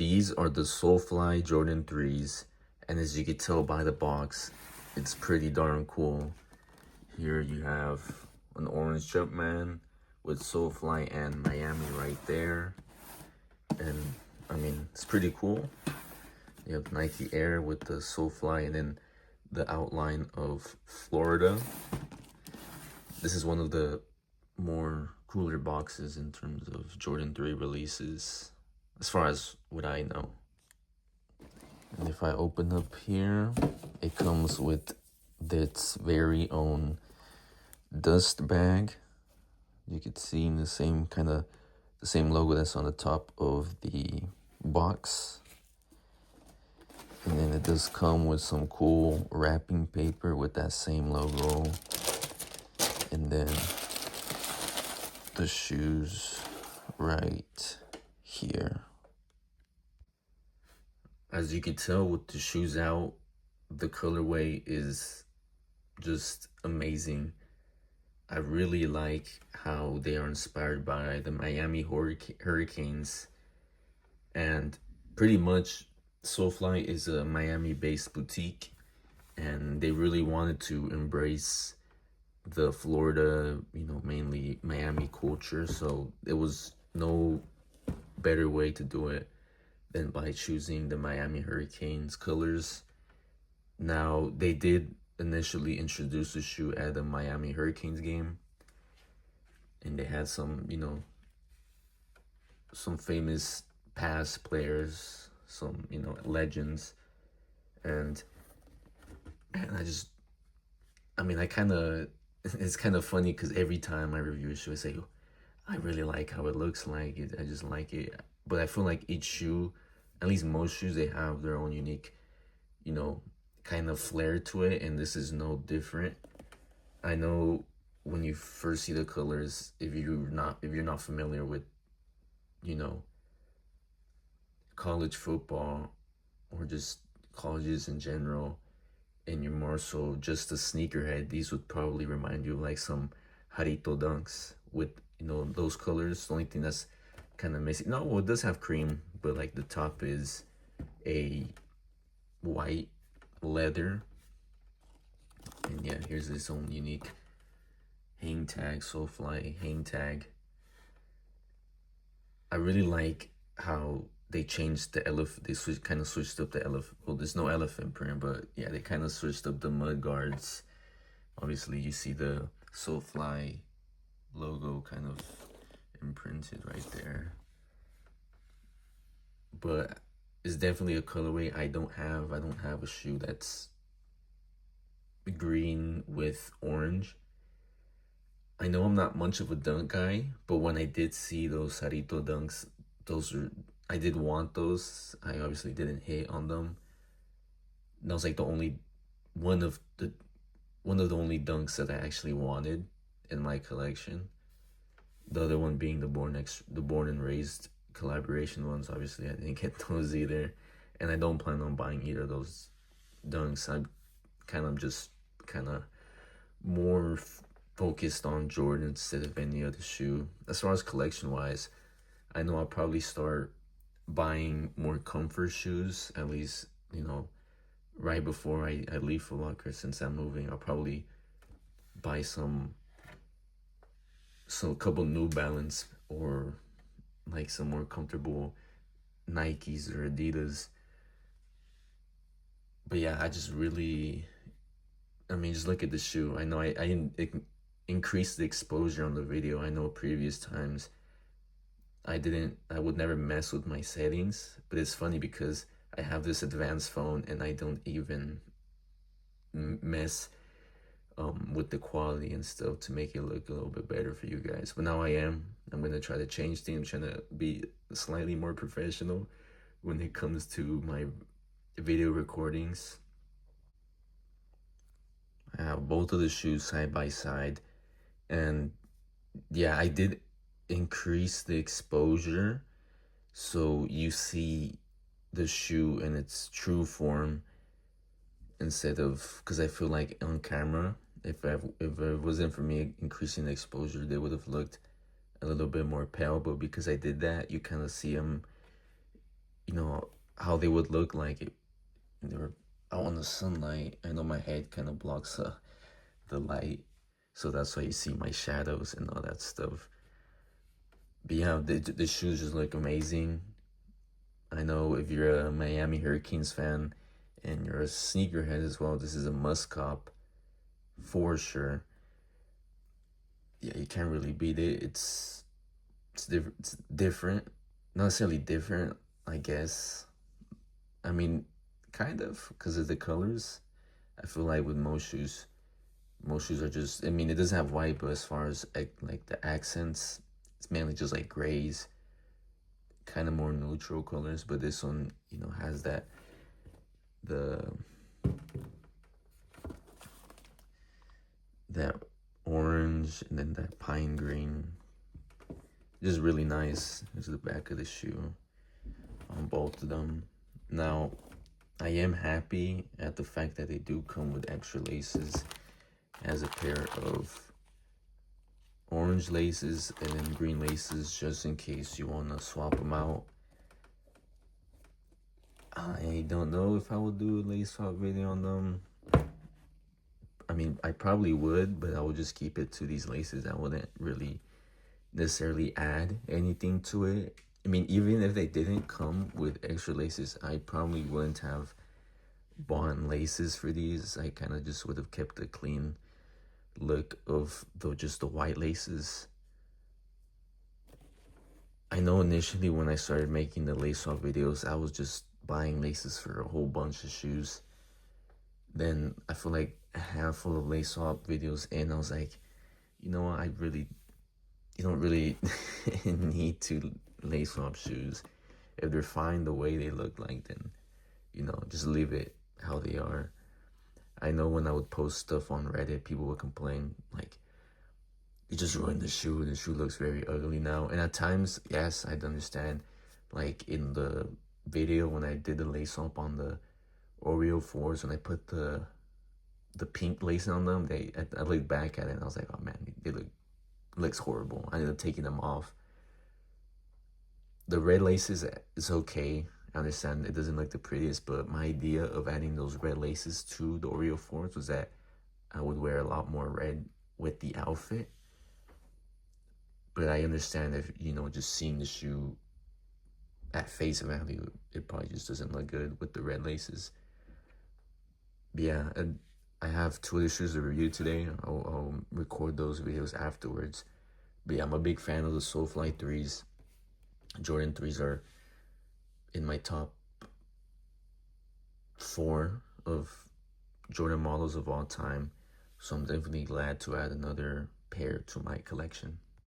These are the SoleFly Jordan 3s, and as you can tell by the box, it's pretty darn cool. Here you have an orange Jumpman with SoleFly and Miami right there. And I mean, it's pretty cool. You have Nike Air with the SoleFly and then the outline of Florida. This is one of the more cooler boxes in terms of Jordan 3 releases, as far as what I know. And if I open up here, it comes with its very own dust bag. You can see in the same the same logo that's on the top of the box. And then it does come with some cool wrapping paper with that same logo. And then the shoes right here. As you can tell with the shoes out, the colorway is just amazing. I really like how they are inspired by the Miami Hurricanes, and pretty much SoleFly is a Miami-based boutique, and they really wanted to embrace the Florida, mainly Miami culture, so it was no better way to do it than by choosing the Miami Hurricanes colors. Now, they did initially introduce the shoe at the Miami Hurricanes game, and they had some, some famous past players, some, legends, and I kind of, it's kind of funny because every time I review a shoe, I say, I really like how it looks like it. I just like it. But I feel like each shoe, at least most shoes, they have their own unique, kind of flair to it. And this is no different. I know when you first see the colors, if you're not familiar with, college football or just colleges in general, and you're more so just a sneakerhead, these would probably remind you of like some Jarito Dunks with, those colors. The only thing that's kind of missing, no, well, it does have cream, but like the top is a white leather. And yeah, here's its own unique hang tag, SoleFly hang tag. I really like how they changed the elephant. They kind of switched up the elephant. Well, there's no elephant print, but yeah, they kind of switched up the mud guards. Obviously, you see the SoleFly logo kind of imprinted right there. But it's definitely a colorway I don't have. I don't have a shoe that's green with orange. I know I'm not much of a dunk guy, but when I did see those Jarito Dunks, I did want those. I obviously didn't hit on them. That was like one of the only dunks that I actually wanted in my collection. The other one being the Born and Raised collaboration ones. Obviously, I didn't get those either, and I don't plan on buying either of those dunks. I'm just more focused on Jordan instead of any other shoe. As far as collection wise, I know I'll probably start buying more comfort shoes, at least, right before I leave Foot Locker. Since I'm moving, I'll probably buy a couple New Balance or like some more comfortable Nikes or Adidas. But yeah, I just really, just look at the shoe. I know I increased the exposure on the video. I know previous times I would never mess with my settings, but it's funny because I have this advanced phone and I don't even mess with the quality and stuff to make it look a little bit better for you guys. But now I'm going to try to change things. I'm trying to be slightly more professional when it comes to my video recordings. I have both of the shoes side by side, and yeah, I did increase the exposure so you see the shoe in its true form instead of, because I feel like on camera, if it wasn't for me increasing the exposure, they would have looked a little bit more pale. But because I did that, you kind of see them, how they would look like it. They were out in the sunlight. I know my head kind of blocks the light, so that's why you see my shadows and all that stuff. But yeah, the shoes just look amazing. I know if you're a Miami Hurricanes fan and you're a sneakerhead as well, this is a must cop for sure. Yeah, you can't really beat it. It's different, not necessarily different, I guess. I mean, kind of because of the colors. I feel like with most shoes are just. I mean, it doesn't have white, but as far as like the accents, it's mainly just like grays, kind of more neutral colors. But this one, has the that orange and then that pine green. Just really nice. This is the back of the shoe on both of them. Now, I am happy at the fact that they do come with extra laces, as a pair of orange laces and then green laces, just in case you want to swap them out. I don't know if I would do a lace swap video on them. I mean, I probably would, but I would just keep it to these laces. I wouldn't really necessarily add anything to it. I mean, even if they didn't come with extra laces, I probably wouldn't have bought laces for these. I kind of just would have kept a clean look of just the white laces. I know initially when I started making the lace swap videos, I was just buying laces for a whole bunch of shoes. Then I feel like a handful of lace swap videos in, I was like, you know what, you don't really need to lace swap shoes. If they're fine the way they look like, then, just leave it how they are. I know when I would post stuff on Reddit, people would complain, like, you just ruined the shoe looks very ugly now. And at times, yes, I'd understand. Like in the video when I did the lace up on the Oreo 4s, when I put the pink lace on them, I looked back at it and I was like, oh man, they looks horrible. I ended up taking them off. The red laces is okay. I understand it doesn't look the prettiest, but my idea of adding those red laces to the Oreo 4s was that I would wear a lot more red with the outfit. But I understand if, just seeing the shoe at face value, it probably just doesn't look good with the red laces. But yeah, I have 2 other shoes to review today. I'll record those videos afterwards. But yeah, I'm a big fan of the SoleFly 3s. Jordan 3s are in my top 4 of Jordan models of all time. So I'm definitely glad to add another pair to my collection.